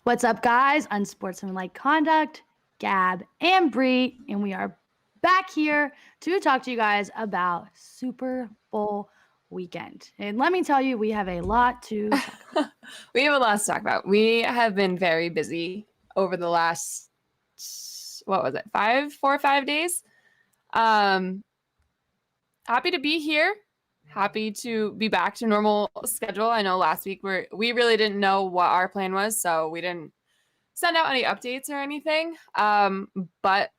What's up, guys? Unsportsmanlike conduct, Gabb and Bree, and we are back here to talk to you guys about Super Bowl weekend. And let me tell you, we have a lot to talk about. We have a lot to talk about. We have been very busy over the last, 4 or 5 days. Happy to be here. Happy to be back to normal schedule. I know last week we really didn't know what our plan was, so we didn't send out any updates or anything. But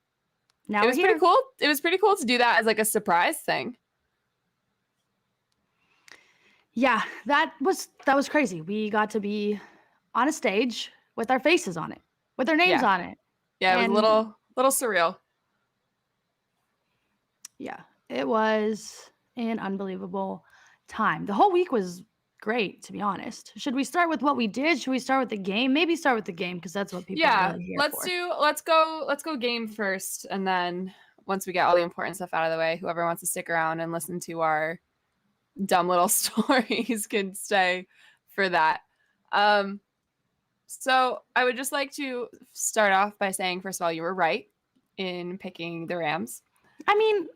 Now it was pretty cool. It was pretty cool to do that as like a surprise thing. Yeah, that was crazy. We got to be on a stage with our faces on it, with our names on it. Yeah, it was a little surreal. Yeah, it was an unbelievable time. The whole week was great, to be honest. Should we start with what we did? Should we start with the game? Maybe start with the game because that's what people are really here for. Let's go game first, and then once we get all the important stuff out of the way, whoever wants to stick around and listen to our dumb little stories can stay for that. So I would just like to start off by saying, first of all, you were right in picking the Rams. I mean,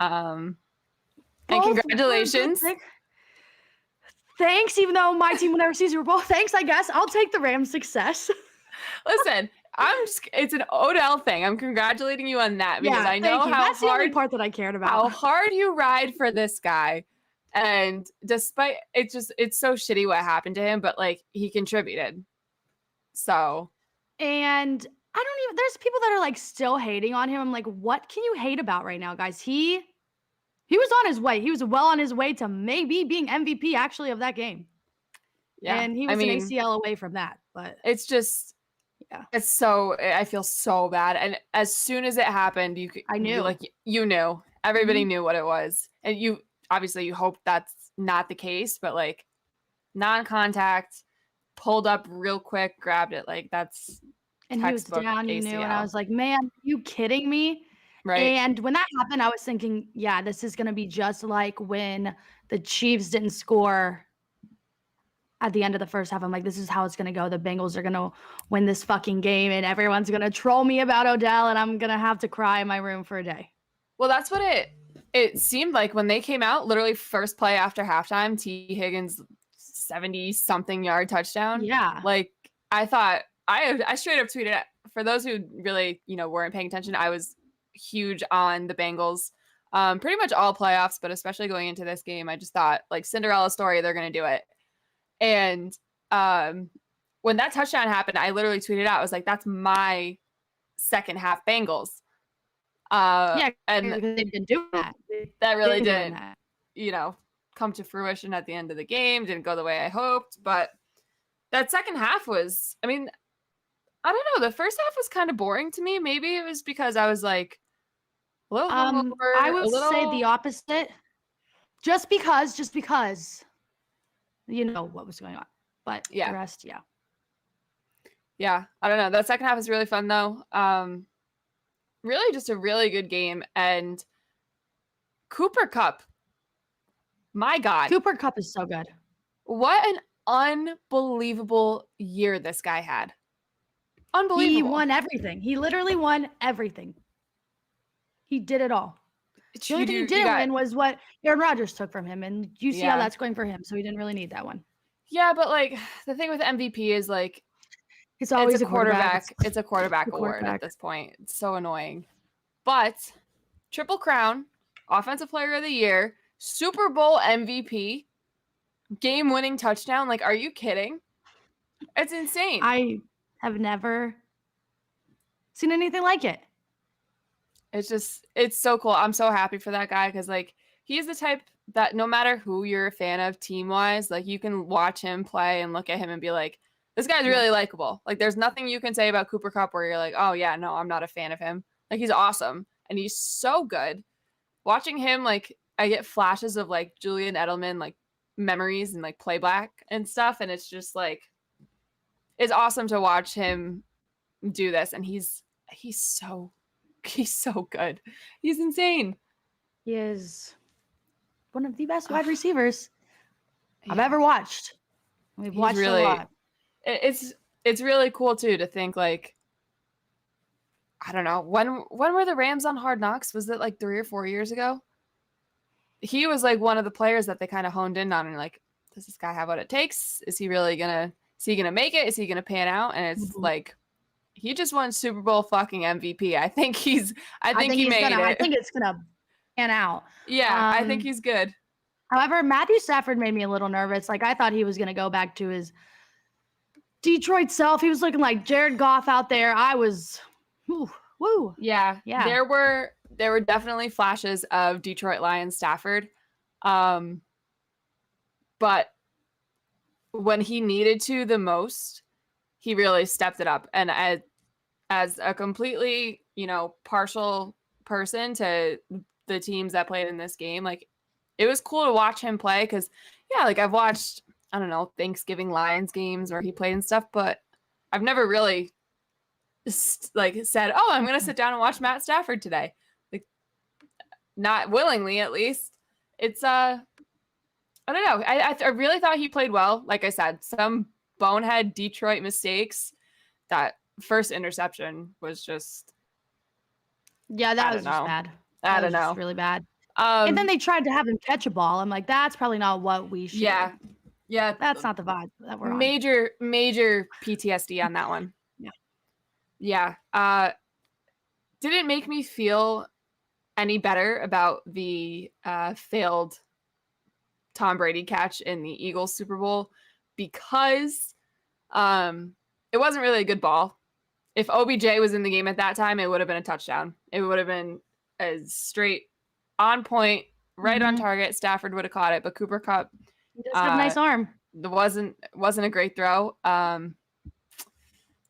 and congratulations. Thanks, even though my team will never see Super Bowl. Thanks, I guess. I'll take the Rams' success. Listen, it's an Odell thing. I'm congratulating you on that because I know that's the only part that I cared about. How hard you ride for this guy. And despite it's so shitty what happened to him, but like he contributed. So, and there's people that are like still hating on him. I'm like, what can you hate about right now, guys? He was on his way. He was well on his way to maybe being MVP actually of that game. Yeah. And he was an ACL away from that, but it's just, it's so, I feel so bad. And as soon as it happened, I knew, you knew, everybody knew what it was. And obviously you hope that's not the case, but like non-contact, pulled up real quick, grabbed it. Like that's and he was down, you knew, and I was like, man, are you kidding me? Right. And when that happened, I was thinking, yeah, this is going to be just like when the Chiefs didn't score at the end of the first half. I'm like, this is how it's going to go. The Bengals are going to win this fucking game, and everyone's going to troll me about Odell, and I'm going to have to cry in my room for a day. Well, that's what it seemed like when they came out, literally first play after halftime, T. Higgins 70-something yard touchdown. Yeah. Like, I thought, I straight up tweeted, for those who really, weren't paying attention, I was huge on the Bengals, pretty much all playoffs, but especially going into this game, I just thought, like, Cinderella story, they're going to do it. And when that touchdown happened, I literally tweeted out, I was like, that's my second half Bengals. And they've been doing that. That really didn't, come to fruition at the end of the game. Didn't go the way I hoped, but that second half was, I don't know. The first half was kind of boring to me. Maybe it was because I was like a little hungover. I would say the opposite. Just because you know what was going on. But the rest, Yeah. I don't know. That second half was really fun though. Really just a really good game. And Cooper Kupp, my God. Cooper Kupp is so good. What an unbelievable year this guy had. Unbelievable. He won everything. He literally won everything. He did it all. The only thing he didn't win was what Aaron Rodgers took from him, and you see how that's going for him, so he didn't really need that one. Yeah, but like the thing with MVP is like it's always a quarterback. It's a quarterback award at this point. It's so annoying. But Triple Crown, Offensive Player of the Year, Super Bowl MVP, game-winning touchdown. Like, are you kidding? It's insane. I have never seen anything like it. It's so cool. I'm so happy for that guy because, like, he's the type that no matter who you're a fan of team-wise, like, you can watch him play and look at him and be like, this guy's really likable. Like, there's nothing you can say about Cooper Kupp where you're like, oh, yeah, no, I'm not a fan of him. Like, he's awesome, and he's so good. Watching him, like, I get flashes of, like, Julian Edelman, like, memories and, like, playback and stuff, and it's just, like, it's awesome to watch him do this, and he's so good. He's insane. He is one of the best wide receivers I've ever watched. We've watched a lot. It's it's really cool too to think like, I don't know, when were the Rams on Hard Knocks? Was it like 3 or 4 years ago? He was like one of the players that they kind of honed in on and like, does this guy have what it takes? Is he gonna make it? Is he gonna pan out? And it's like, he just won Super Bowl fucking MVP. I think he made it. I think it's gonna pan out. Yeah, I think he's good. However, Matthew Stafford made me a little nervous. Like, I thought he was gonna go back to his Detroit self. He was looking like Jared Goff out there. I was, woo. Yeah. There were definitely flashes of Detroit Lions Stafford, but when he needed to the most, he really stepped it up. And as a completely, partial person to the teams that played in this game, like, it was cool to watch him play because, yeah, like I've watched, I don't know, Thanksgiving Lions games where he played and stuff, but I've never really like said, oh, I'm going to sit down and watch Matt Stafford today. Like, not willingly, at least. It's, I don't know. I really thought he played well. Like I said, some bonehead Detroit mistakes. That first interception was just, yeah, that was just bad. I don't know. Really bad. And then they tried to have him catch a ball. I'm like, that's probably not what we should. Yeah. That's not the vibe that we're on. Major PTSD on that one. Yeah. Didn't make me feel any better about the failed Tom Brady catch in the Eagles Super Bowl because it wasn't really a good ball. If OBJ was in the game at that time, it would have been a touchdown. It would have been a straight on point, right on target. Stafford would have caught it, but Cooper Kupp, he does have a nice arm. It wasn't a great throw.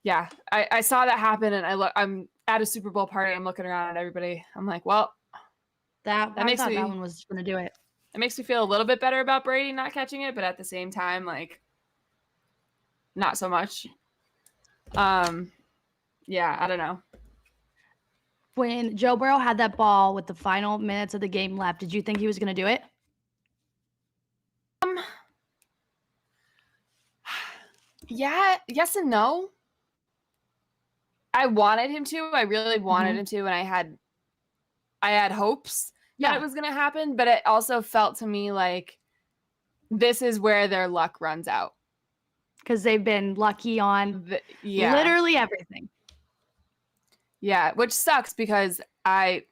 Yeah, I saw that happen, and I'm at a Super Bowl party. I'm looking around at everybody. I'm like, well, that one was going to do it. It makes me feel a little bit better about Brady not catching it, but at the same time, like, not so much. Yeah, I don't know. When Joe Burrow had that ball with the final minutes of the game left, did you think he was going to do it? Yeah, yes and no. I wanted him to. I really wanted him to, and I had hopes that it was going to happen, but it also felt to me like this is where their luck runs out. Because they've been lucky on literally everything. Yeah, which sucks because I've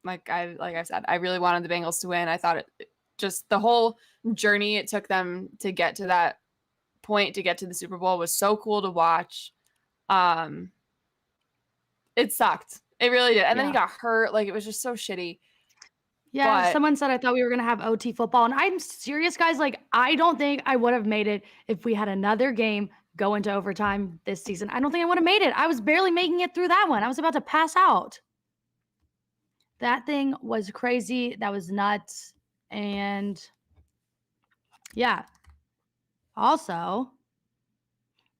said, I really wanted the Bengals to win. I thought it just the whole journey it took them to get to that point, to get to the Super Bowl, was so cool to watch. It sucked. It really did. And then he got hurt. Like, it was just so shitty. Yeah, someone said I thought we were going to have OT football. And I'm serious, guys. Like, I don't think I would have made it if we had another game go into overtime this season. I don't think I would have made it. I was barely making it through that one. I was about to pass out. That thing was crazy. That was nuts. And yeah. Also,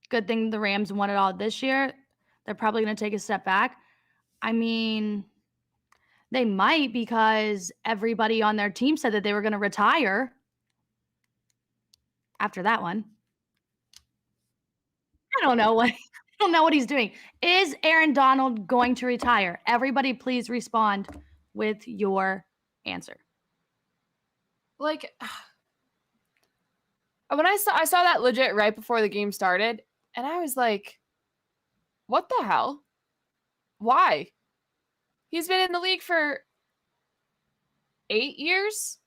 good thing the Rams won it all this year. They're probably going to take a step back. I mean, they might, because everybody on their team said that they were going to retire after that one. I don't know what he's doing. Is Aaron Donald going to retire? Everybody, please respond with your answer. Like, when I saw that legit right before the game started, and I was like, what the hell? Why? He's been in the league for 8 years.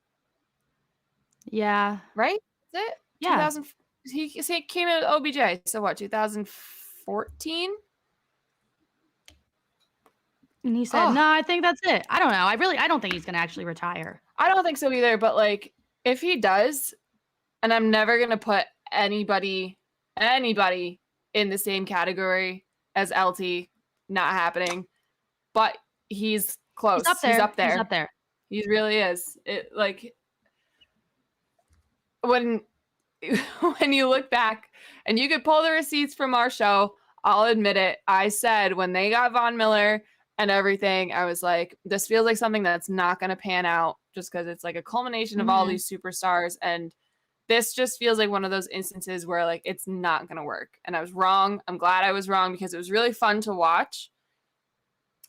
Yeah. Right? Is it? Yeah. He came in with OBJ. So what, 2014? And he said, no, I think that's it. I don't know. I don't think he's going to actually retire. I don't think so either. But, like, if he does, and I'm never going to put anybody in the same category as LT, not happening. But he's close. He's up there. He really is. It, like, when you look back, and you could pull the receipts from our show, I'll admit it. I said when they got Von Miller and everything, I was like, this feels like something that's not going to pan out, just because it's like a culmination of all these superstars. And this just feels like one of those instances where like it's not going to work. And I was wrong. I'm glad I was wrong because it was really fun to watch.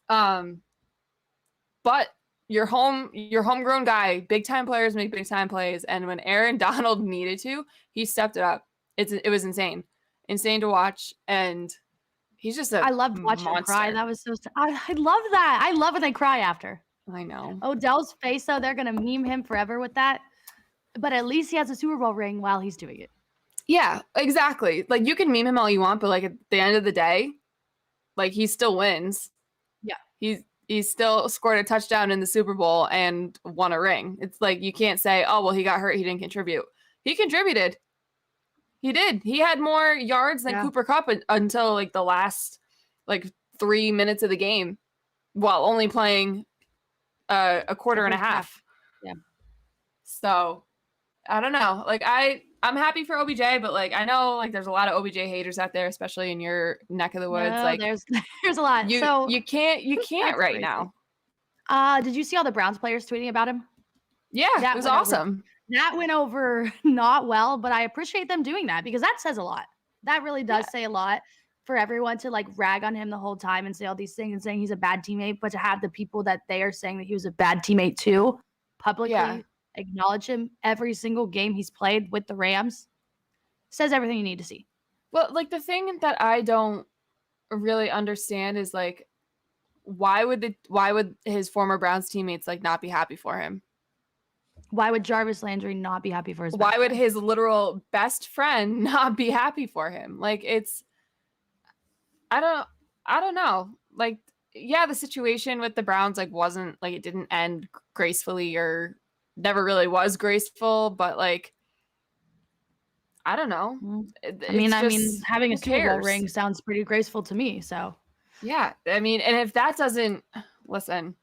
But your homegrown guy, big time players make big time plays, and when Aaron Donald needed to, he stepped it up. It was insane to watch, and he's just a I loved watching him cry. monster. That was so. I love that. I love when they cry after. I know. Odell's face, though, they're gonna meme him forever with that. But at least he has a Super Bowl ring while he's doing it. Yeah, exactly. Like you can meme him all you want, but like at the end of the day, like he still wins. Yeah. He still scored a touchdown in the Super Bowl and won a ring. It's like you can't say, oh, well, he got hurt, he didn't contribute. He contributed. He did. He had more yards than Cooper Kupp until like the last like 3 minutes of the game while only playing a quarter and a half. Yeah. So I don't know. Like I'm happy for OBJ, but like I know like there's a lot of OBJ haters out there, especially in your neck of the woods. No, like there's a lot. You can't right crazy. now. Did you see all the Browns players tweeting about him? Yeah, it was awesome. That went over not well, but I appreciate them doing that because that says a lot. That really does say a lot for everyone to like rag on him the whole time and say all these things and saying he's a bad teammate, but to have the people that they are saying that he was a bad teammate too publicly acknowledge him every single game he's played with the Rams says everything you need to see. Well, like the thing that I don't really understand is like why would his former Browns teammates like not be happy for him? Why would Jarvis Landry not be happy for his Why would his literal best friend not be happy for him? Like it's I don't know. Like yeah, the situation with the Browns like wasn't like it didn't end gracefully or never really was graceful, but like I don't know. I mean, having a Super Bowl ring sounds pretty graceful to me. So yeah, I mean, and if that doesn't listen,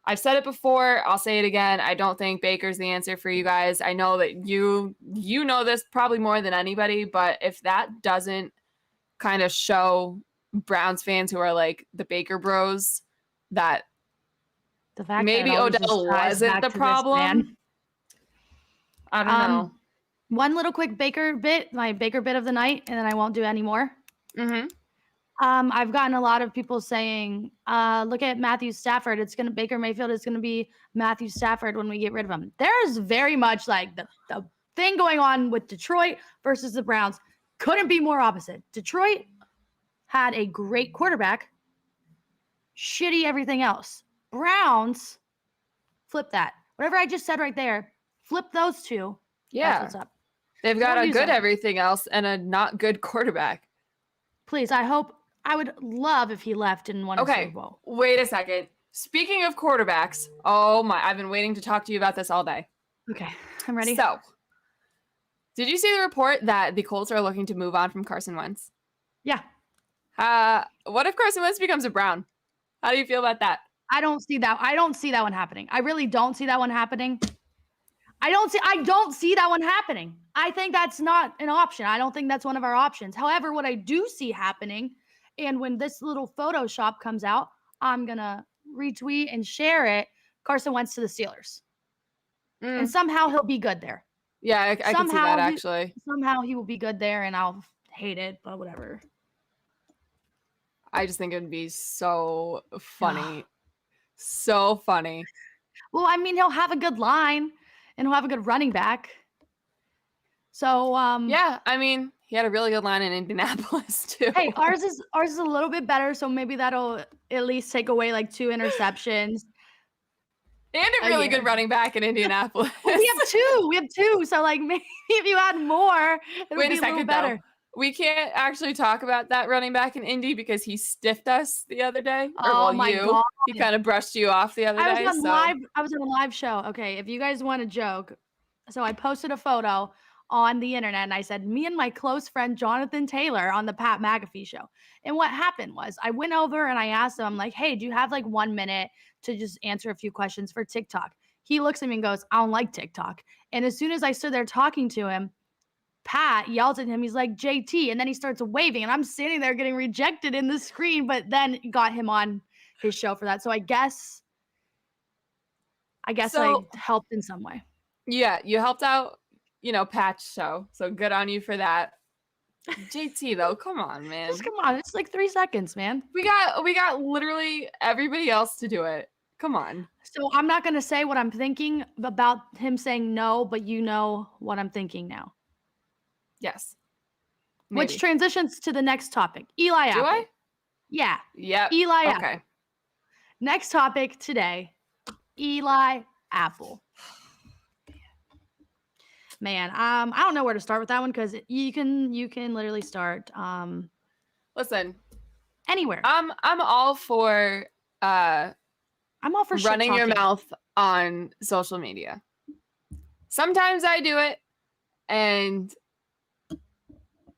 I've said it before, I'll say it again. I don't think Baker's the answer for you guys. I know that you know this probably more than anybody, but if that doesn't kind of show Browns fans who are like the Baker bros that the fact maybe that Odell wasn't the problem. I don't know. One little quick Baker bit, my Baker bit of the night, and then I won't do any more. Mm-hmm. I've gotten a lot of people saying, look at Matthew Stafford. Baker Mayfield is going to be Matthew Stafford when we get rid of him. There's very much like the thing going on with Detroit versus the Browns. Couldn't be more opposite. Detroit had a great quarterback, shitty everything else. Browns, flip that. Whatever I just said right there, flip those two. Yeah. That's what's up. They've got a good everything else and a not good quarterback. Please, I would love if he left and won a Super Bowl. Wait a second. Speaking of quarterbacks, oh my, I've been waiting to talk to you about this all day. Okay, I'm ready. So, did you see the report that the Colts are looking to move on from Carson Wentz? Yeah. What if Carson Wentz becomes a Brown? How do you feel about that? I don't see that one happening. I really don't see that one happening. I don't see that one happening. I think that's not an option. I don't think that's one of our options. However, what I do see happening, and when this little Photoshop comes out, I'm going to retweet and share it, Carson Wentz to the Steelers. And somehow he'll be good there. Yeah, I can see that actually. Somehow he will be good there, and I'll hate it, but whatever. I just think it would be so funny. So funny. Well, I mean, he'll have a good line. And he'll have a good running back. So yeah, I mean, he had a really good line in Indianapolis too. Hey, ours is a little bit better, so maybe that'll at least take away like 2 interceptions. And a really good running back in Indianapolis. Well, we have two. So like maybe if you had more, it would be a little better. Though. We can't actually talk about that running back in Indy because he stiffed us the other day. God. He kind of brushed you off the other day. I was on a live show. Okay, if you guys want a joke, so I posted a photo on the internet and I said, me and my close friend Jonathan Taylor on the Pat McAfee show. And what happened was I went over and I asked him, I'm like, hey, do you have like 1 minute to just answer a few questions for TikTok? He looks at me and goes, I don't like TikTok. And as soon as I stood there talking to him, Pat yells at him. He's like, JT. And then he starts waving. And I'm sitting there getting rejected in the screen, but then got him on his show for that. So I guess I helped in some way. Yeah, you helped out patch show. So good on you for that. JT though, come on, man. Just come on. It's like 3 seconds, man. We got literally everybody else to do it. Come on. So I'm not going to say what I'm thinking about him saying no, but you know what I'm thinking now. Yes. Maybe. Which transitions to the next topic. Eli Apple. Do I? Yeah. Yep. Eli okay. Apple. Next topic today. Eli Apple. Man, I don't know where to start with that one because you can literally start listen, anywhere. I'm all for running your mouth on social media. Sometimes I do it, and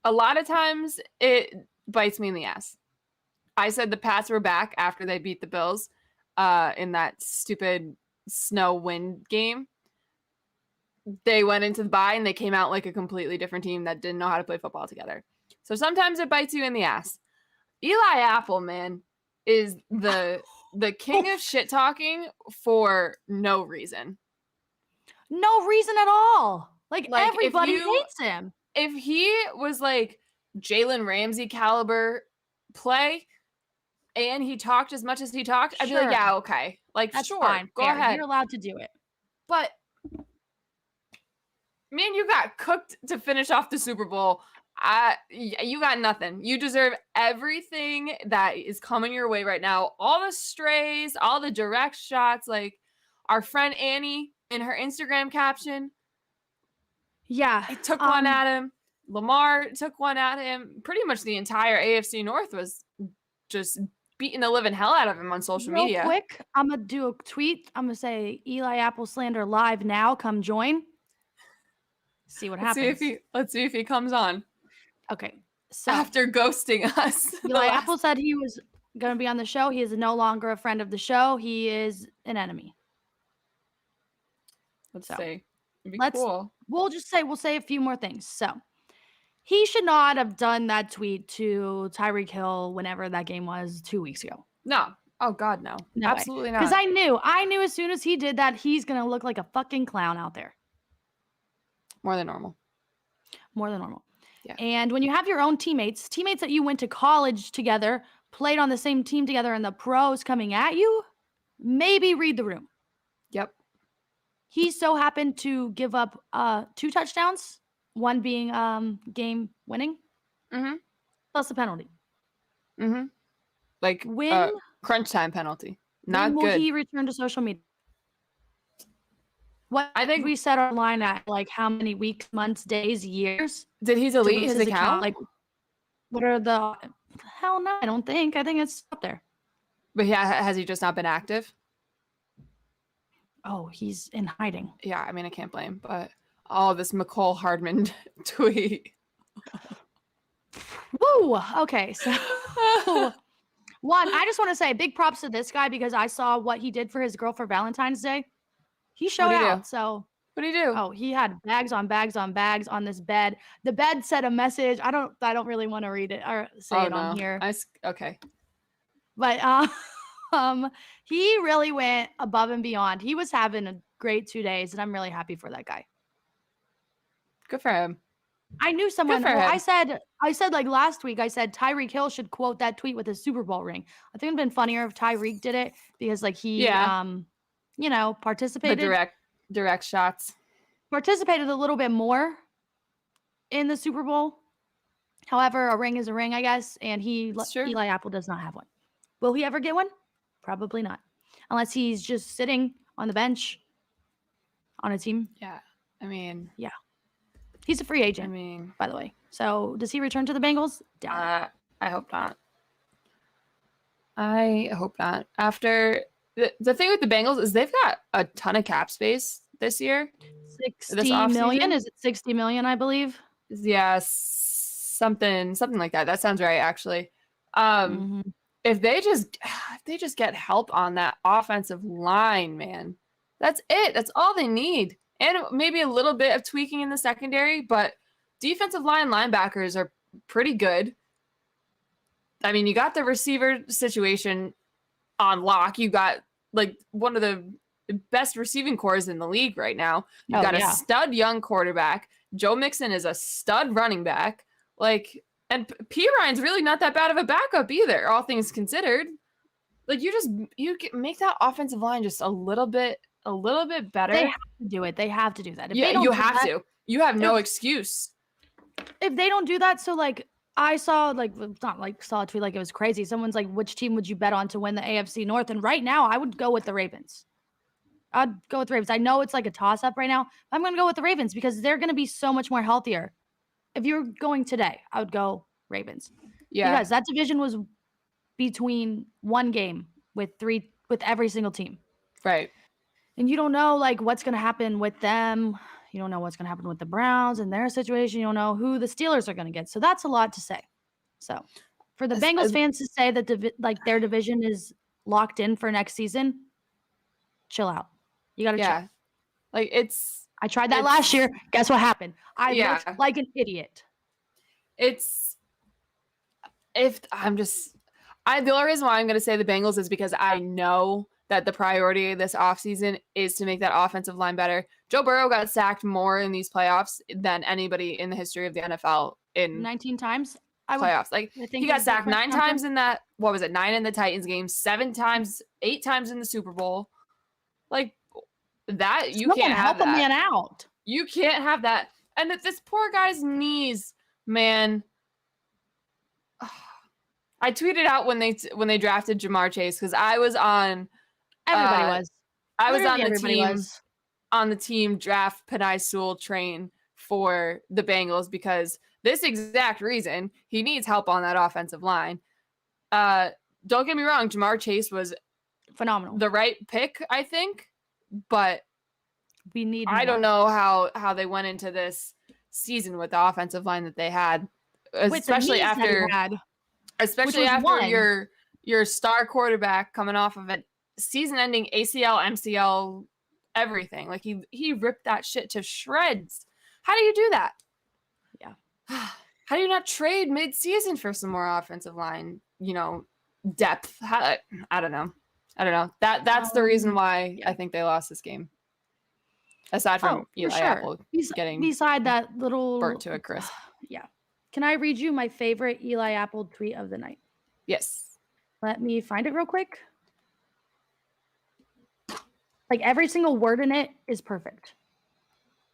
a lot of times it bites me in the ass. I said the Pats were back after they beat the Bills in that stupid snow wind game. They went into the bye and they came out like a completely different team that didn't know how to play football together. So sometimes it bites you in the ass. Eli Apple, man, is the king of shit talking for no reason. No reason at all. Like everybody hates him. If he was like Jalen Ramsey caliber play and he talked as much as he talked, I'd be like, yeah, okay. Like, that's sure, fine. Go ahead. You're allowed to do it. But man, you got cooked to finish off the Super Bowl. You got nothing. You deserve everything that is coming your way right now. All the strays, all the direct shots, like our friend Annie in her Instagram caption. Yeah. He took one at him. Lamar took one at him. Pretty much the entire AFC North was just beating the living hell out of him on social media. Real quick, I'm going to do a tweet. I'm going to say Eli Apple slander live now. Come join. See what happens. Let's see if he comes on. Okay. So after ghosting us. Eli Apple said he was going to be on the show. He is no longer a friend of the show. He is an enemy. Let's see. It'd be cool. We'll say a few more things. So he should not have done that tweet to Tyreek Hill whenever that game was 2 weeks ago. No. Oh God, no. Absolutely not. Because I knew as soon as he did that, he's going to look like a fucking clown out there. More than normal. Yeah. And when you have your own teammates that you went to college together, played on the same team together, and the pros coming at you, maybe read the room. Yep. He so happened to give up 2 touchdowns, one being game winning, plus a penalty. Like crunch time penalty. Not when good. Will he return to social media? What I think we set our line at, like how many weeks, months, days, years. Did he delete his account? Like, what are the hell? No, I don't think. I think it's up there. But yeah, has he just not been active? Oh, he's in hiding. Yeah, I mean, I can't blame. But this McCole Hardman tweet. Woo. Okay, so one, I just want to say big props to this guy because I saw what he did for his girl for Valentine's Day. He showed out. So what did he do? Oh, he had bags on bags on bags on this bed. The bed said a message. I don't really want to read it or say it on here. Okay. But he really went above and beyond. He was having a great 2 days, and I'm really happy for that guy. Good for him. I knew someone. I said like last week. I said Tyreek Hill should quote that tweet with his Super Bowl ring. I think it'd been funnier if Tyreek did it because like he participated. The direct shots. Participated a little bit more in the Super Bowl. However, a ring is a ring, I guess, and Eli Apple does not have one. Will he ever get one? Probably not. Unless he's just sitting on the bench on a team. Yeah. I mean. Yeah. He's a free agent, by the way. So does he return to the Bengals? I hope not. I hope not. After the thing with the Bengals is they've got a ton of cap space this year. 60 million? Is it 60 million, I believe? Yeah, something like that. That sounds right, actually. If they just get help on that offensive line, man, that's it. That's all they need. And maybe a little bit of tweaking in the secondary, but defensive line linebackers are pretty good. I mean, you got the receiver situation on lock. You got like one of the best receiving cores in the league right now. You've Oh, got yeah. a stud young quarterback. Joe Mixon is a stud running back. Like, and P. Ryan's really not that bad of a backup either, all things considered. Like, make that offensive line just a little bit better. They have to do it. They have to do that. If Yeah, they don't you do have that, to. You have no excuse. If they don't do that, so like I saw, like, it's not like saw a tweet like it was crazy. Someone's like, which team would you bet on to win the AFC North? And right now, I would go with the Ravens. I'd go with the Ravens. I know it's like a toss-up right now. I'm going to go with the Ravens because they're going to be so much more healthier. If you're going today, I would go Ravens. Yeah. Because that division was between one game with every single team. Right. And you don't know like what's going to happen with them. You don't know what's going to happen with the Browns and their situation. You don't know who the Steelers are going to get. So that's a lot to say. So for the Bengals fans to say that their division is locked in for next season, chill out. You got to chill. Like I tried that last year. Guess what happened? I looked like an idiot. The only reason why I'm going to say the Bengals is because I know that the priority of this offseason is to make that offensive line better. Joe Burrow got sacked more in these playoffs than anybody in the history of the NFL in 19 times playoffs. Like he got sacked 9 times in that, 9 in the Titans game, 7 times, 8 times in the Super Bowl. Like that, you can't have that. Help a man out. You can't have that. And that this poor guy's knees, man. I tweeted out when they drafted Jamar Chase because I was on. Everybody was. I was on the team draft Penei Sewell train for the Bengals because this exact reason he needs help on that offensive line. Don't get me wrong, Jamar Chase was phenomenal, the right pick, I think, but we need. I don't know how they went into this season with the offensive line that they had, especially after your star quarterback coming off of a season-ending ACL, MCL, everything. Like he ripped that shit to shreds. How do you do that? Yeah. How do you not trade mid-season for some more offensive line, depth? I don't know. That's the reason why I think they lost this game. Aside from Eli Apple getting beside that little burnt to a crisp. Yeah. Can I read you my favorite Eli Apple tweet of the night? Yes. Let me find it real quick. Like every single word in it is perfect.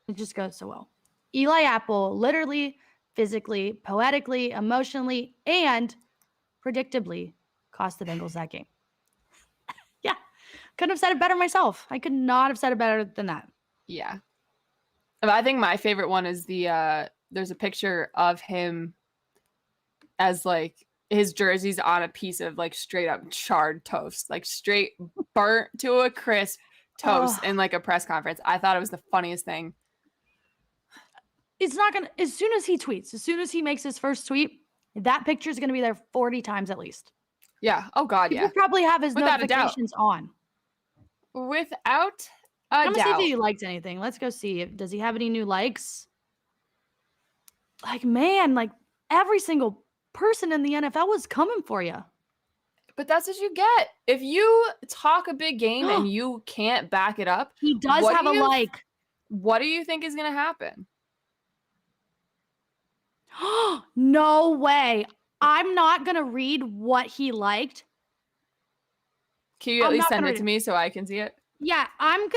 It just goes so well. Eli Apple literally, physically, poetically, emotionally, and predictably cost the Bengals that game. Yeah. Couldn't have said it better myself. I could not have said it better than that. Yeah. I think my favorite one is there's a picture of him as like his jersey's on a piece of like straight up charred toast, like straight burnt to a crisp toast in like a press conference. I thought it was the funniest thing. It's not going to, as soon as he makes his first tweet, that picture is going to be there 40 times at least. Yeah. Oh God. Yeah. He'll probably have his notifications on. Without I'm gonna see if he liked anything. Let's go see. Does he have any new likes? Like, man, like every single person in the NFL was coming for you. But that's what you get. If you talk a big game and you can't back it up. He does have a like. What do you think is going to happen? No way. I'm not going to read what he liked. Can you at least send it to me so I can see it? Yeah, I'm not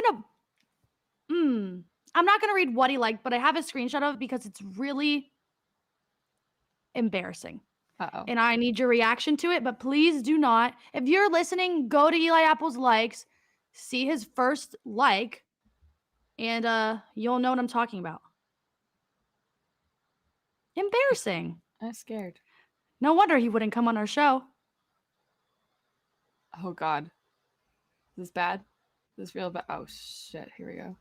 going to read what he liked, but I have a screenshot of it because it's really embarrassing. Uh-oh. And I need your reaction to it, but please do not. If you're listening, go to Eli Apple's likes, see his first like, and you'll know what I'm talking about. Embarrassing. I'm scared. No wonder he wouldn't come on our show. Oh, God. Is this bad? Is this real bad? Oh, shit. Here we go.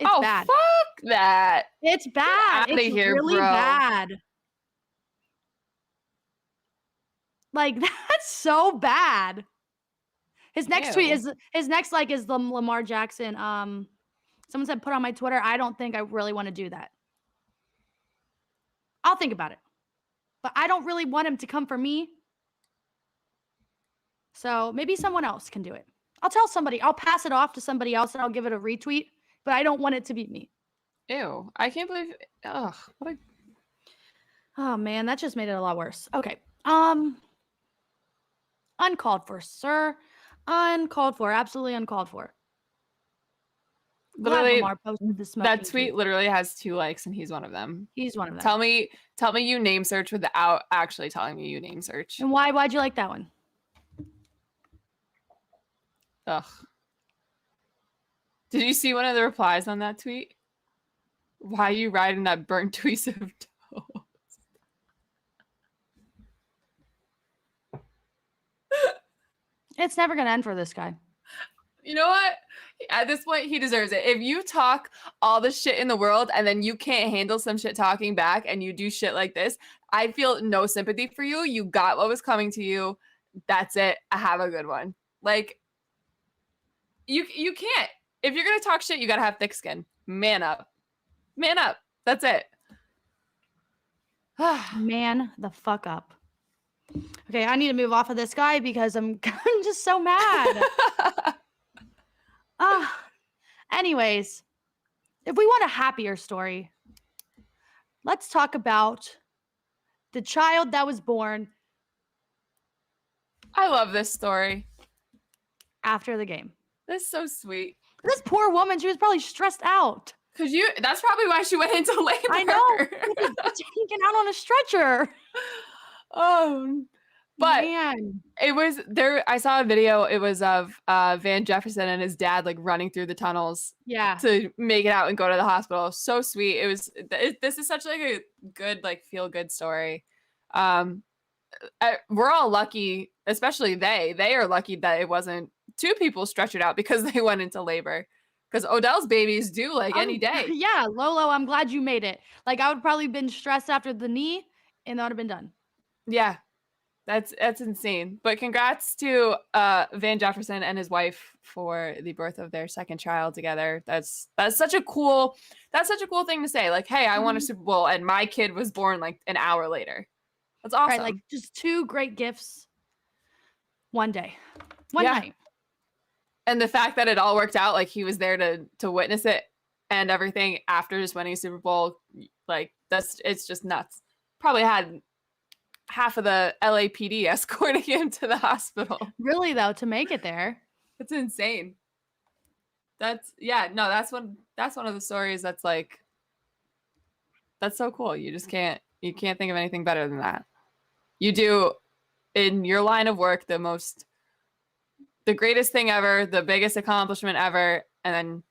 It's bad. Fuck that. It's bad. Get it's here, really bro. bad. Like, that's so bad. His next tweet is the Lamar Jackson. Someone said, put on my Twitter. I don't think I really want to do that. I'll think about it. But I don't really want him to come for me. So maybe someone else can do it. I'll tell somebody. I'll pass it off to somebody else and I'll give it a retweet, but I don't want it to be me. Ew. I can't believe. Ugh. What a. Oh man, that just made it a lot worse. Okay. Uncalled for, sir. Uncalled for. Absolutely uncalled for. Literally, Lamar posted the smoking that tweet literally has 2 likes, and he's one of them. He's one of them. Tell me you name search without actually telling me you name search. And why'd you like that one? Ugh. Did you see one of the replies on that tweet? Why are you riding that burnt piece of toast? It's never gonna end for this guy. You know what? At this point, he deserves it. If you talk all the shit in the world and then you can't handle some shit talking back and you do shit like this, I feel no sympathy for you. You got what was coming to you. That's it. Have a good one. Like, you can't. If you're gonna talk shit, you gotta have thick skin. Man up. Man up. That's it. Man the fuck up. Okay, I need to move off of this guy because I'm just so mad. Anyways, if we want a happier story, let's talk about the child that was born I love this story. after the game. That's so sweet. This poor woman, she was probably stressed out. That's probably why she went into labor. I know. Taken out on a stretcher. But Man. it was there. I saw a video. It was of Van Jefferson and his dad like running through the tunnels Yeah. to make it out and go to the hospital. So sweet. It was. This is such like a good like feel good story. We're all lucky, especially they are lucky that it wasn't 2 people stretchered out because they went into labor. Because Odell's babies do like any day. Yeah, Lolo, I'm glad you made it. Like I would probably been stressed after the knee, and that would have been done. Yeah, that's insane. But congrats to Van Jefferson and his wife for the birth of their second child together. That's such a cool thing to say. Like, hey, I won a Super Bowl and my kid was born like an hour later. That's awesome. Right, like just 2 great gifts one day. One night. And the fact that it all worked out, like he was there to witness it and everything after just winning a Super Bowl, like it's just nuts. Probably had half of the LAPD escorting him to the hospital. Really though, to make it there. It's insane. That's one of the stories that's like that's so cool. You can't think of anything better than that. You do in your line of work the greatest thing ever, the biggest accomplishment ever, and then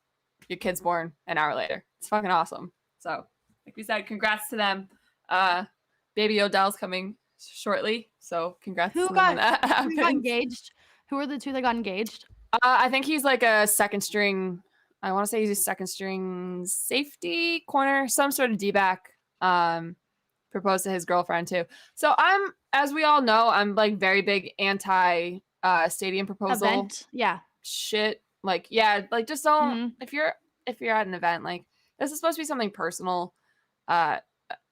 your kid's born an hour later. It's fucking awesome. So, like we said, congrats to them. Baby Odell's coming shortly, so congrats to them on that. Who got engaged? Who are the 2 that got engaged? I think he's like a second string. I want to say he's a second string safety corner, some sort of D-back. Proposed to his girlfriend too. So as we all know, I'm like very big anti stadium proposal event. Yeah. Shit. Like, yeah, like just don't if you're at an event, like this is supposed to be something personal. A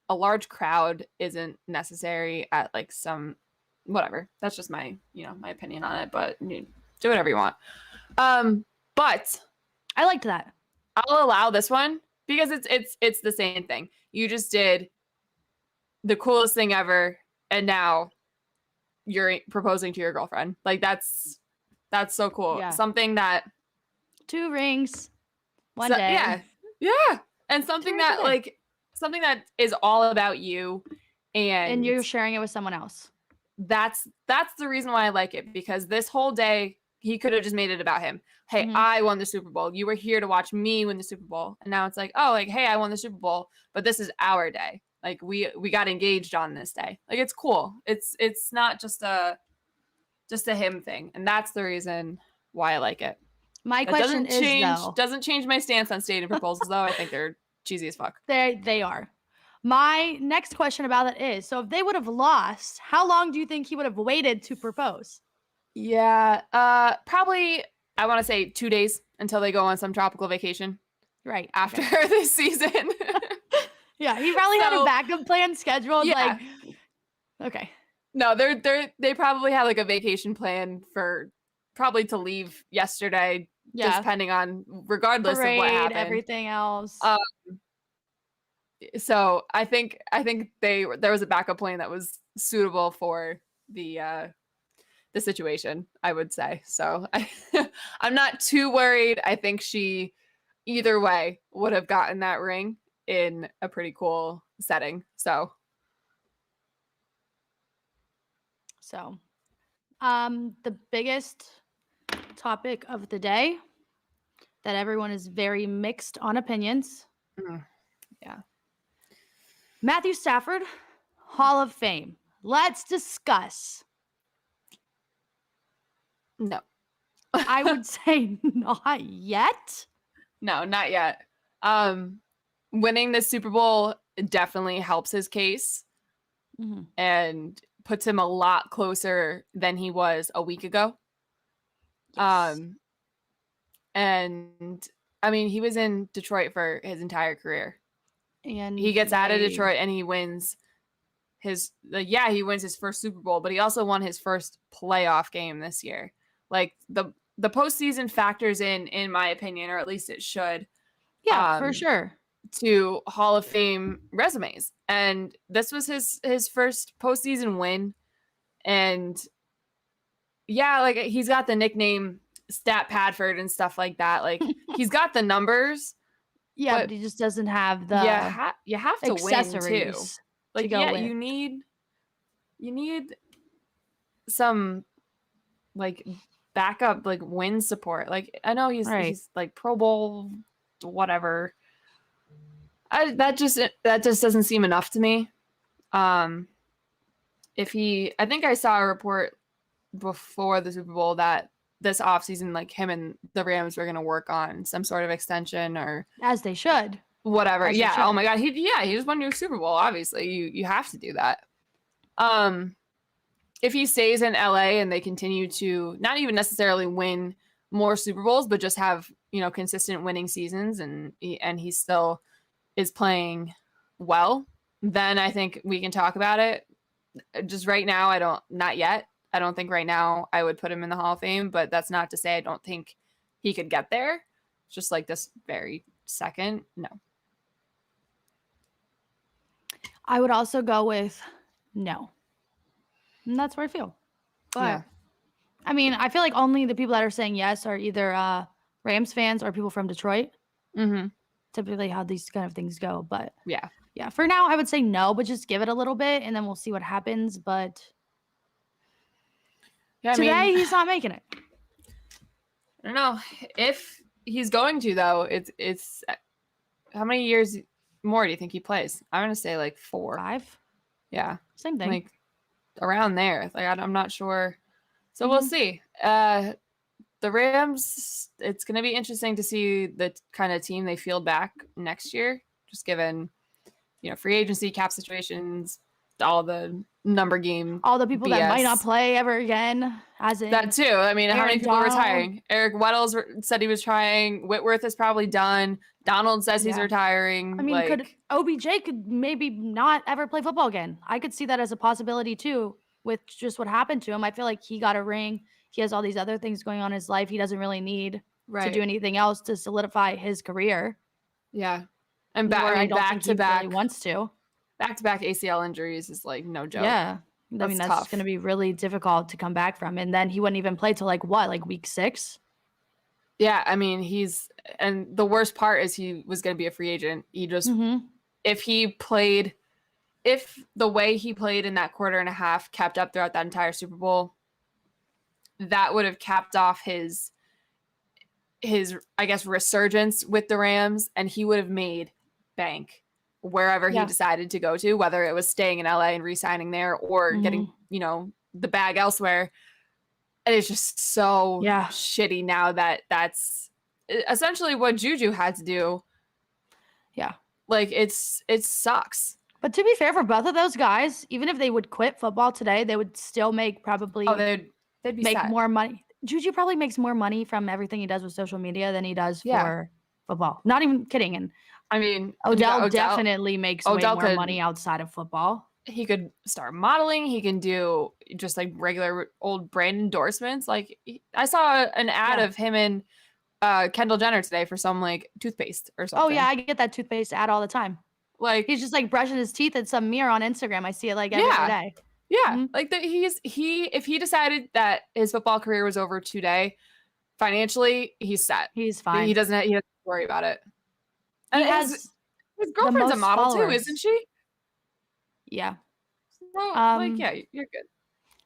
large crowd isn't necessary at like some whatever. That's just my opinion on it, but you do whatever you want. But I liked that. I'll allow this one because it's the same thing. You just did the coolest thing ever, and now you're proposing to your girlfriend. Like that's so cool. Yeah. Something that 2 rings one day. Yeah. And something that is all about you and you're sharing it with someone else. That's the reason why I like it, because this whole day he could have just made it about him. Hey, I won the Super Bowl. You were here to watch me win the Super Bowl. And now it's like, oh, like, hey, I won the Super Bowl, but this is our day. Like we got engaged on this day. Like it's cool. It's not just a him thing, and that's the reason why I like it. My question doesn't change my stance on stadium proposals though. I think they're cheesy as fuck. They are. My next question about it is: so if they would have lost, how long do you think he would have waited to propose? Yeah, probably I want to say 2 days until they go on some tropical vacation. Right after this season. Yeah, he probably had a backup plan scheduled. Yeah. Like, okay. No, they probably had like a vacation plan for probably to leave yesterday, Yeah. depending on regardless of what Parade, happened. everything else. So I think there was a backup plan that was suitable for the situation, I would say. So I'm not too worried. I think she either way would have gotten that ring in a pretty cool setting. So the biggest topic of the day that everyone is very mixed on opinions. yeah. Matthew Stafford, Hall of Fame. Let's discuss. No. I would say not yet. No, not yet. Winning the Super Bowl definitely helps his case and puts him a lot closer than he was a week ago. Yes. And I mean, he was in Detroit for his entire career. And he gets out of Detroit and he wins he wins his first Super Bowl, but he also won his first playoff game this year. Like the postseason factors in my opinion, or at least it should. Yeah, for sure. To Hall of Fame resumes. And this was his first postseason win. And yeah, like he's got the nickname Stat Padford and stuff like that. Like he's got the numbers. Yeah, but he just doesn't have the you have to win too. Like you need some like backup, like win support. Like I know he's like Pro Bowl whatever. That just doesn't seem enough to me. I think I saw a report before the Super Bowl that this offseason, like him and the Rams were going to work on some sort of extension, or as they should. Whatever. Yeah. Oh my God. He just won your Super Bowl. Obviously, you have to do that. If he stays in LA and they continue to not even necessarily win more Super Bowls, but just have consistent winning seasons, and he still is playing well, then I think we can talk about it. Just right now, not yet. I don't think right now I would put him in the Hall of Fame, but that's not to say I don't think he could get there. Just like this very second, no. I would also go with no. And that's where I feel. But yeah. I mean, I feel like only the people that are saying yes are either Rams fans or people from Detroit. Mm-hmm. Typically how these kind of things go. But yeah, for now I would say no, but just give it a little bit and then we'll see what happens. But today he's not making it. I don't know if he's going to, though. It's how many years more do you think he plays? I'm gonna say like 4, 5. Yeah, same thing. Like around there. Like I'm not sure. So we'll see. The Rams, it's going to be interesting to see the kind of team they field back next year, just given, free agency, cap situations, all the number game, all the people that might not play ever again. As in that too. I mean, how many people are retiring? Eric Weddle said he was trying. Whitworth is probably done. Donald says he's retiring. I mean, OBJ could maybe not ever play football again. I could see that as a possibility too, with just what happened to him. I feel like he got a ring. He has all these other things going on in his life. He doesn't really need to do anything else to solidify his career. Yeah. And back to back. Really wants to. Back-to-back ACL injuries is like no joke. Yeah. I mean, that's going to be really difficult to come back from. And then he wouldn't even play till like week 6? Yeah. I mean, and the worst part is he was going to be a free agent. He just, if the way he played in that quarter and a half kept up throughout that entire Super Bowl, that would have capped off his I guess resurgence with the Rams, and he would have made bank wherever he decided to go to, whether it was staying in LA and re-signing there or getting the bag elsewhere. And it's just so shitty now that's essentially what Juju had to do. Yeah, like it sucks. But to be fair, for both of those guys, even if they would quit football today, they would still make probably they'd be make set. more money. Juju probably makes more money from everything he does with social media than he does for football. Not even kidding. And I mean, Odell definitely makes way more money outside of football. he could start modeling. He can do just like regular old brand endorsements. Like I saw an ad of him and Kendall Jenner today for some like toothpaste or something. Oh yeah, I get that toothpaste ad all the time. Like he's just like brushing his teeth at some mirror on Instagram. I see it like every other day. Yeah. Mhm. Like that if he decided that his football career was over today, financially, he's set. He's fine. He doesn't have to worry about it. He And has his girlfriend's a most model too, followers. isn't she? Yeah. So, like, yeah, you're good.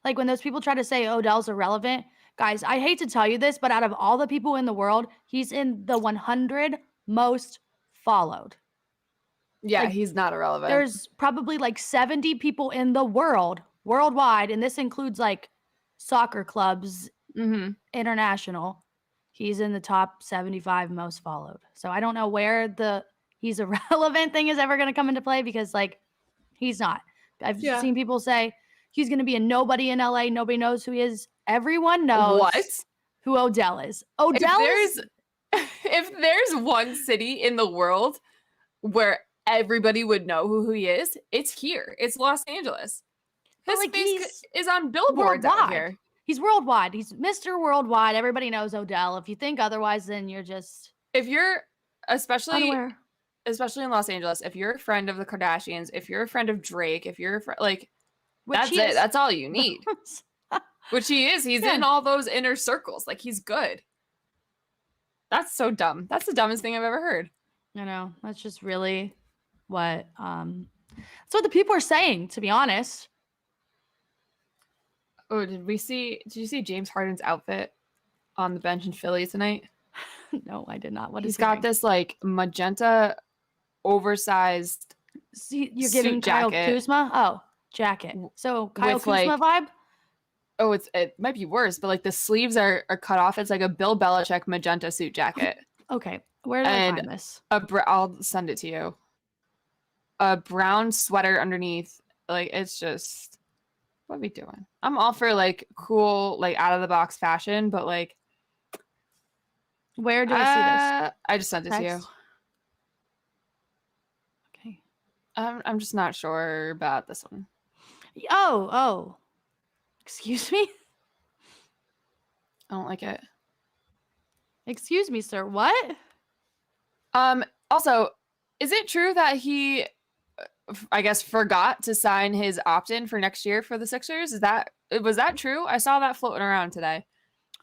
Like when those people try to say Odell's irrelevant, guys, I hate to tell you this, but out of all the people in the world, he's in the 100 most followed. Yeah, Like, he's not irrelevant. There's probably like 70 people in the world, worldwide, and this includes like soccer clubs, international. He's in the top 75 most followed. So I don't know where the he's irrelevant thing is ever going to come into play because like he's not. I've seen people say he's going to be a nobody in LA. Nobody knows who he is. Everyone knows who Odell is. If there's one city in the world where everybody would know who he is, it's here. It's Los Angeles. His face is on billboards out here. He's worldwide. He's Mr. Worldwide. Everybody knows Odell. If you think otherwise, then you're just especially in Los Angeles, if you're a friend of the Kardashians, if you're a friend of Drake, if you're that's it. That's all you need. Which he is. He's in all those inner circles. Like he's good. That's so dumb. That's the dumbest thing I've ever heard. I know. That's just really what that's what the people are saying, to be honest. Oh, did you see James Harden's outfit on the bench in Philly tonight? No, I did not. He's got this like magenta oversized you're giving Kyle Kuzma? Oh, jacket. So Kyle Kuzma vibe? Oh, it might be worse, but like the sleeves are cut off. It's like a Bill Belichick magenta suit jacket. Okay. Where did I find this? I'll send it to you. A brown sweater underneath. Like it's just, what are we doing? I'm all for like cool, like out of the box fashion, but like, where do I see this? I just sent it to you. Okay. I'm just not sure about this one. Oh. Excuse me? I don't like it. Excuse me, sir. What? Also, is it true that he, I guess, forgot to sign his opt-in for next year for the Sixers? Was that true? I saw that floating around today.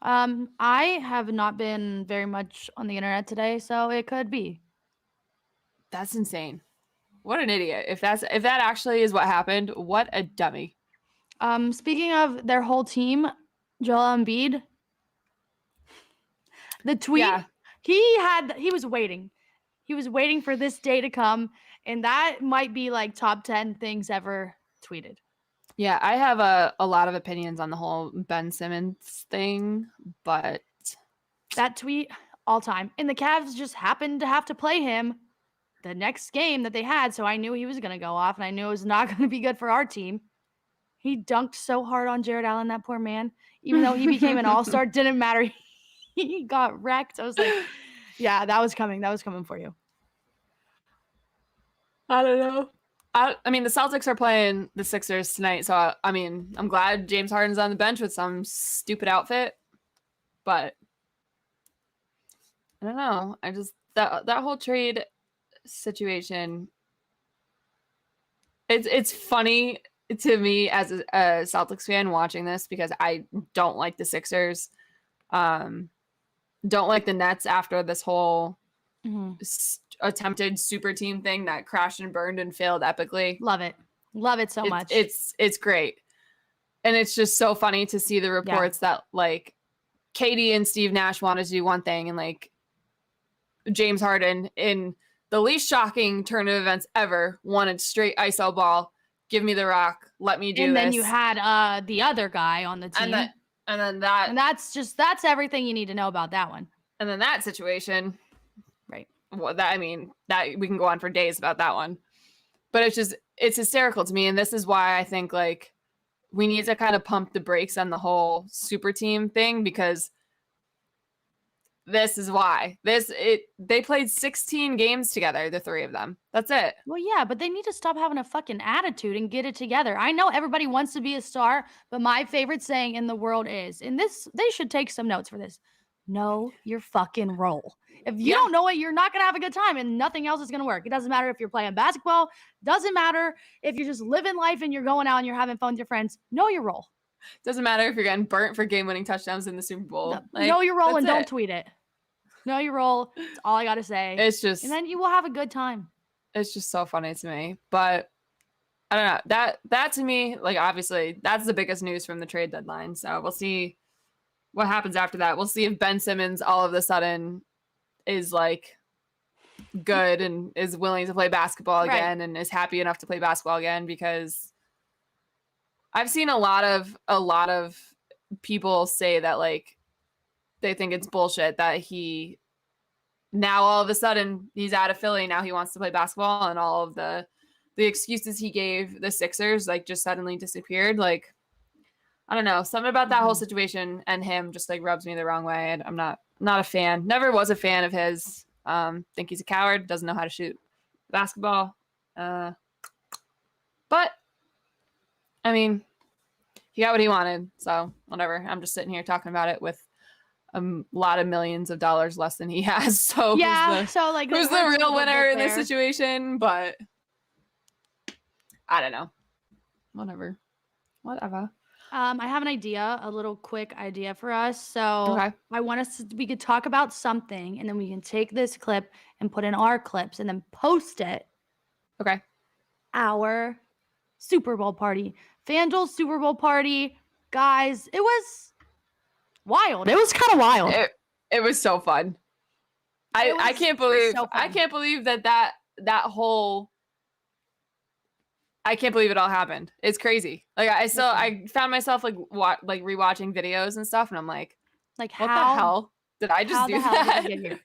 I have not been very much on the internet today, so it could be. That's insane. What an idiot. If that actually is what happened, what a dummy. Speaking of their whole team, Joel Embiid, the tweet, he was waiting. He was waiting for this day to come, and that might be like top 10 things ever tweeted. Yeah, I have a lot of opinions on the whole Ben Simmons thing, but that tweet, all time. And the Cavs just happened to have to play him the next game that they had, so I knew he was going to go off, and I knew it was not going to be good for our team. He dunked so hard on Jared Allen, that poor man. Even though he became an all-star, didn't matter. He got wrecked. I was like, yeah, that was coming. That was coming for you. I don't know. I mean, the Celtics are playing the Sixers tonight, so I mean, I'm glad James Harden's on the bench with some stupid outfit, but I don't know. I just that whole trade situation. It's funny to me as a Celtics fan watching this because I don't like the Sixers, don't like the Nets after this whole attempted super team thing that crashed and burned and failed epically. Love it so much. It's great, and it's just so funny to see the reports that like Katie and Steve Nash wanted to do one thing, and like James Harden in the least shocking turn of events ever wanted straight ISO ball. Give me the rock. Let me do this. And then you had the other guy on the team. And that's everything you need to know about that one. And then that situation. Right. Well, that we can go on for days about that one. But it's hysterical to me. And this is why I think like we need to kind of pump the brakes on the whole super team thing, because this is why. They played 16 games together, the three of them. That's it. Well, yeah, but they need to stop having a fucking attitude and get it together. I know everybody wants to be a star, but my favorite saying in the world is, and this, they should take some notes for this. Know your fucking role. If you don't know it, you're not going to have a good time and nothing else is going to work. It doesn't matter if you're playing basketball. Doesn't matter if you're just living life and you're going out and you're having fun with your friends. Know your role. Doesn't matter if you're getting burnt for game-winning touchdowns in the Super Bowl. Know your role and don't tweet it. Know your role. That's all I got to say. It's just... And then you will have a good time. It's just so funny to me. But I don't know. That to me, like, obviously, that's the biggest news from the trade deadline. So we'll see what happens after that. We'll see if Ben Simmons all of a sudden is like good and is willing to play basketball again and is happy enough to play basketball again, because I've seen a lot of people say that, like, they think it's bullshit that he now all of a sudden he's out of Philly. Now he wants to play basketball, and all of the excuses he gave the Sixers, like, just suddenly disappeared. Like, I don't know. Something about that whole situation and him just, like, rubs me the wrong way. And I'm not a fan. Never was a fan of his. Think he's a coward. Doesn't know how to shoot basketball. But I mean, he got what he wanted. So whatever. I'm just sitting here talking about it with a lot of millions of dollars less than he has. So yeah. who's the real winner in this situation? But I don't know. Whatever. I have an idea, a little quick idea for us. So I want us to, we could talk about something, and then we can take this clip and put in our clips and then post it. Okay. Our Super Bowl party. FanDuel Super Bowl party. Guys, it was wild. It was kind of wild. It was so fun. I can't believe that whole... I can't believe it all happened. It's crazy. Like, I found myself like rewatching videos and stuff, and I'm like how the hell did I just do that? Did I get here?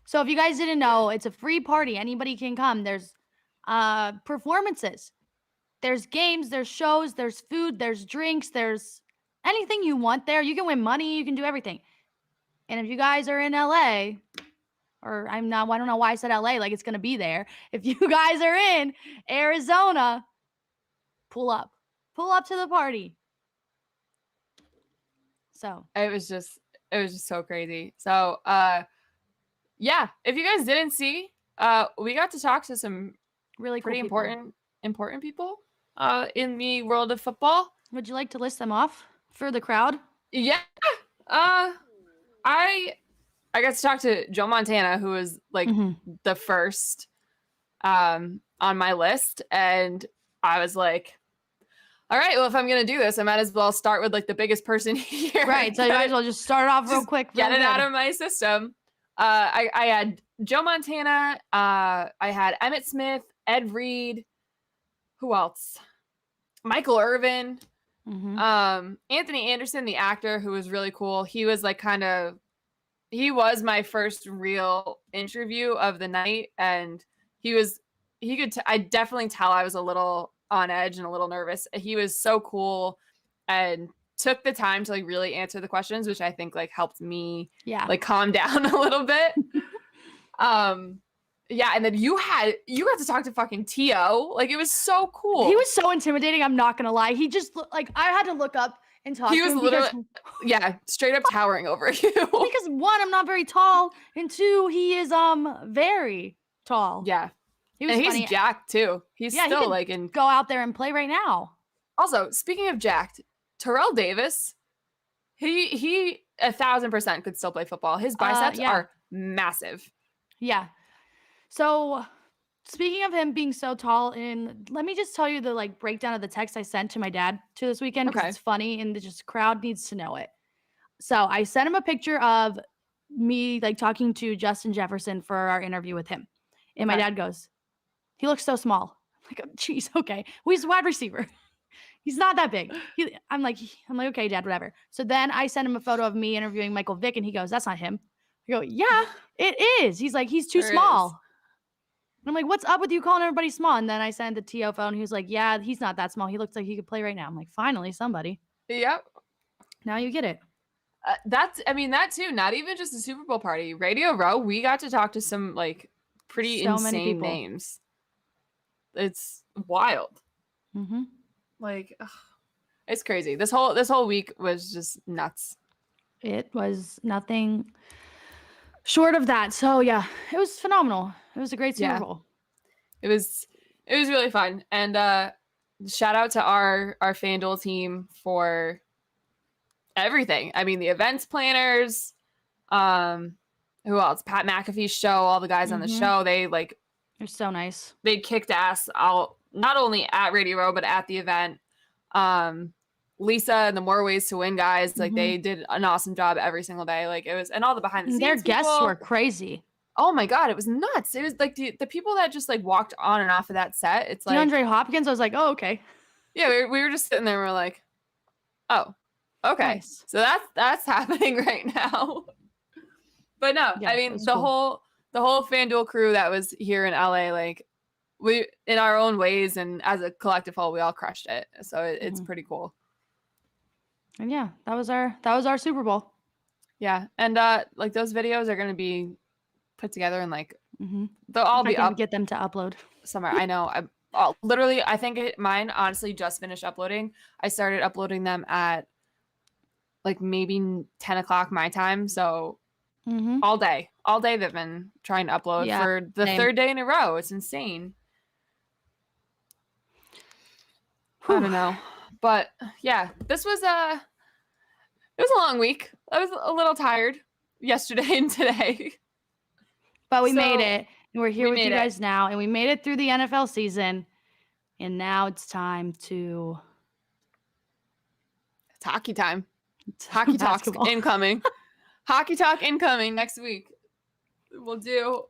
So if you guys didn't know, it's a free party. Anybody can come. There's performances, there's games, there's shows, there's food, there's drinks, there's anything you want there. You can win money, you can do everything. And if you guys are in LA, or I don't know why I said LA, like it's gonna be there. If you guys are in Arizona, pull up to the party. So it was just so crazy. So yeah, if you guys didn't see, we got to talk to some really pretty cool important people in the world of football. Would you like to list them off for the crowd? Yeah. I got to talk to Joe Montana, who was like the first on my list, and I was like, all right, well, if I'm going to do this, I might as well start with like the biggest person here. Right. So you might as well just start off real quick. Get it out of my system. I had Joe Montana. I had Emmitt Smith, Ed Reed. Who else? Michael Irvin. Anthony Anderson, the actor, who was really cool. He was like he was my first real interview of the night. And I definitely tell I was a little on edge and a little nervous. He was so cool and took the time to like really answer the questions, which I think like helped me like calm down a little bit. Yeah, and then you got to talk to fucking T.O. Like, it was so cool. He was so intimidating, I'm not gonna lie. He just like, I had to look up and talk to him. He was literally straight up towering over you. Because one, I'm not very tall, and two, he is very tall. Yeah. He's jacked too. He's still like go out there and play right now. Also, speaking of jacked, Terrell Davis, he 1,000% could still play football. His biceps are massive. Yeah. So speaking of him being so tall, and let me just tell you the like breakdown of the text I sent to my dad this weekend, because it's funny and the crowd needs to know it. So I sent him a picture of me like talking to Justin Jefferson for our interview with him. And my dad goes, he looks so small. I'm like, geez, okay. Well, he's a wide receiver. He's not that big. I'm like, okay, Dad, whatever. So then I sent him a photo of me interviewing Michael Vick, and he goes, that's not him. I go, yeah, it is. He's like, he's too small. And I'm like, what's up with you calling everybody small? And then I sent the T.O. phone. He was like, yeah, he's not that small. He looks like he could play right now. I'm like, finally, somebody. Yep. Now you get it. That too, not even just a Super Bowl party. Radio Row, we got to talk to some like pretty So many insane people. names. It's wild. Mm-hmm. Like, ugh, it's crazy. This whole week was just nuts. It was nothing short of that. So yeah, it was phenomenal. It was a great Super Bowl. It was really fun. And shout out to our FanDuel team for everything. I mean, the events planners, who else? Pat McAfee's show, all the guys on the show, they're so nice. They kicked ass out, not only at Radio Row, but at the event. Lisa and the More Ways to Win guys, like they did an awesome job every single day. Like it was, and all the behind the scenes Their people, guests were crazy. Oh my God, it was nuts. It was like the people that just like walked on and off of that set. It's like DeAndre Hopkins, I was like, oh, okay. Yeah, we were just sitting there and we're like, oh, okay. Nice. So that's happening right now. But no, Yeah, I mean the whole FanDuel crew that was here in LA, like we in our own ways and as a collective whole, we all crushed it. So it's pretty cool. And yeah, that was our Super Bowl. Yeah, and like those videos are gonna be put together and like they'll all be up. Get them to upload somewhere. I know. Literally, I think mine honestly just finished uploading. I started uploading them at like maybe 10 o'clock my time. So all day they've been trying to upload for the third day in a row. It's insane. I don't know. But yeah, this was it was a long week. I was a little tired yesterday and today. But we made it. And we're here with you guys now. And we made it through the NFL season. And now it's time to... It's hockey time. It's hockey talk incoming. Hockey talk incoming next week. We'll do...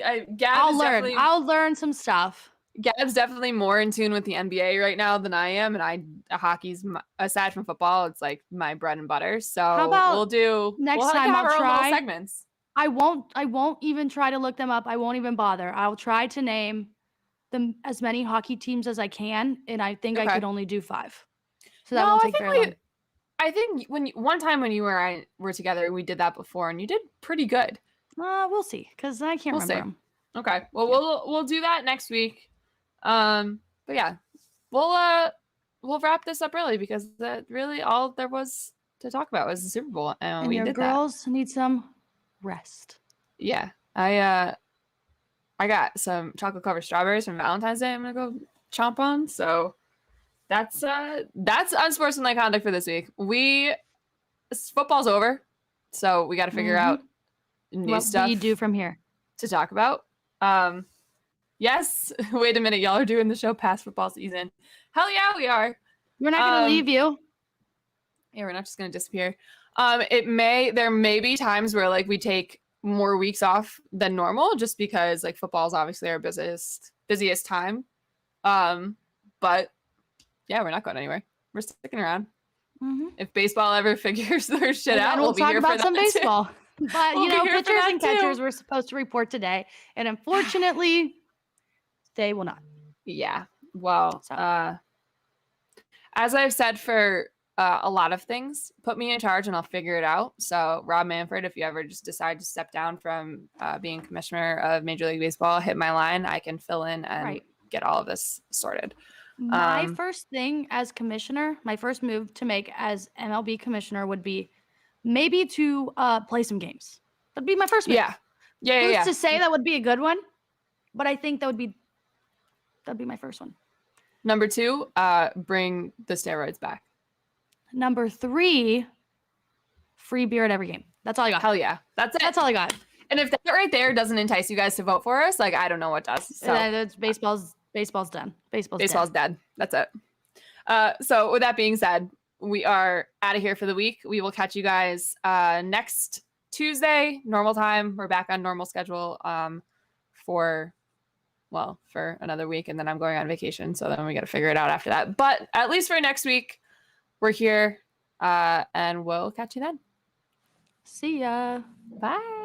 I'll learn some stuff. Gabb's definitely more in tune with the NBA right now than I am. And hockey's, aside from football, it's like my bread and butter. So how about we'll do... Next time I'll try... segments. I won't even try to look them up. I won't even bother. I'll try to name them as many hockey teams as I can, and I think I could only do 5. So that won't take very long. I think one time when you and I were together, we did that before, and you did pretty good. We'll see, because I can't remember them. Okay, well we'll do that next week. But yeah, we'll wrap this up early because that really all there was to talk about was the Super Bowl, and we your did girls need some rest. Yeah, I got some chocolate covered strawberries from Valentine's Day. I'm gonna go chomp on. So that's unsportsmanlike conduct for this week. Football's over, so we got to figure out new stuff. What do you do from here to talk about? Yes. Wait a minute, y'all are doing the show past football season. Hell yeah, we are. We're not gonna leave you. Yeah, we're not just gonna disappear. There may be times where like we take more weeks off than normal just because like football is obviously our busiest time. But yeah, we're not going anywhere. We're sticking around. If baseball ever figures their shit out, we'll be talk here about for some that baseball. Too. But pitchers and catchers were supposed to report today, and unfortunately, they will not. Yeah. Well, as I've said for a lot of things, put me in charge and I'll figure it out. So Rob Manfred, if you ever just decide to step down from being commissioner of Major League Baseball, hit my line. I can fill in and get all of this sorted. My first thing as commissioner, my first move to make as MLB commissioner would be maybe to play some games. That'd be my first move. Yeah. To say that would be a good one, but I think that'd be my first one. Number 2, bring the steroids back. Number 3, free beer at every game. That's all I got. Hell yeah. That's it. That's all I got. And if that right there doesn't entice you guys to vote for us, like I don't know what does. So that's baseball's done. Baseball's dead. That's it. So with that being said, we are out of here for the week. We will catch you guys next Tuesday, normal time. We're back on normal schedule for another week, and then I'm going on vacation. So then we got to figure it out after that. But at least for next week, we're here, and we'll catch you then. See ya. Bye.